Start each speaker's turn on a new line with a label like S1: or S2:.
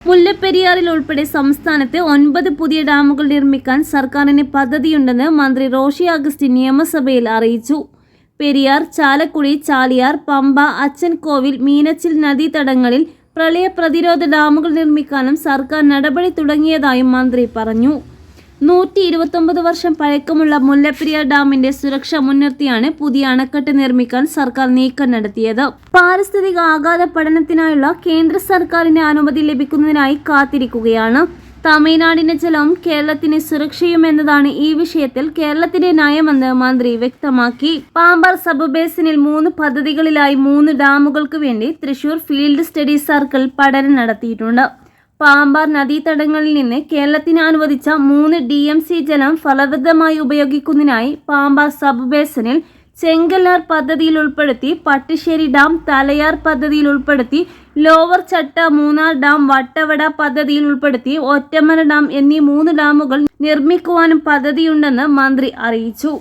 S1: മുല്ലപ്പെരിയാറിൽ ഉൾപ്പെടെ സംസ്ഥാനത്ത് 9 പുതിയ ഡാമുകൾ നിർമ്മിക്കാൻ സർക്കാരിന് പദ്ധതിയുണ്ടെന്ന് മന്ത്രി റോഷി അഗസ്റ്റിൻ നിയമസഭയിൽ അറിയിച്ചു. പെരിയാർ, ചാലക്കുടി, ചാലിയാർ, പമ്പ, അച്ചൻകോവിൽ, മീനച്ചിൽ നദീതടങ്ങളിൽ പ്രളയ പ്രതിരോധ ഡാമുകൾ നിർമ്മിക്കാനും സർക്കാർ നടപടി തുടങ്ങിയതായും മന്ത്രി പറഞ്ഞു. 129 വർഷം പഴക്കമുള്ള മുല്ലപ്പെരിയാർ ഡാമിന്റെ സുരക്ഷ മുൻനിർത്തിയാണ് പുതിയ അണക്കെട്ട് നിർമ്മിക്കാൻ സർക്കാർ നീക്കം നടത്തിയത്. പാരിസ്ഥിതിക ആഘാത പഠനത്തിനായുള്ള കേന്ദ്ര സർക്കാരിന്റെ അനുമതി ലഭിക്കുന്നതിനായി കാത്തിരിക്കുകയാണ്. തമിഴ്നാടിന്റെ ജലവും കേരളത്തിന് സുരക്ഷയും എന്നതാണ് ഈ വിഷയത്തിൽ കേരളത്തിന്റെ നയമെന്ന് മന്ത്രി വ്യക്തമാക്കി. പാമ്പാർ സബ് ബേസിനിൽ 3 പദ്ധതികളിലായി 3 ഡാമുകൾക്ക് വേണ്ടി തൃശൂർ ഫീൽഡ് സ്റ്റഡി സർക്കിൾ പഠനം നടത്തിയിട്ടുണ്ട്. പാമ്പാർ നദീതടങ്ങളിൽ നിന്ന് കേരളത്തിന് അനുവദിച്ച 3 DMC ജലം ഫലപ്രദമായി ഉപയോഗിക്കുന്നതിനായി പാമ്പാർ സബ് ബേസിനിൽ ചെങ്കല്ലാർ പദ്ധതിയിൽ ഉൾപ്പെടുത്തി, പട്ടിശ്ശേരി ഡാം തലയാർ പദ്ധതിയിൽ ഉൾപ്പെടുത്തി, ലോവർ ചട്ട മൂന്നാർ ഡാം വട്ടവട പദ്ധതിയിൽ ഉൾപ്പെടുത്തി, ഒറ്റമല ഡാം എന്നീ 3 ഡാമുകൾ നിർമ്മിക്കുവാനും പദ്ധതിയുണ്ടെന്ന് മന്ത്രി അറിയിച്ചു.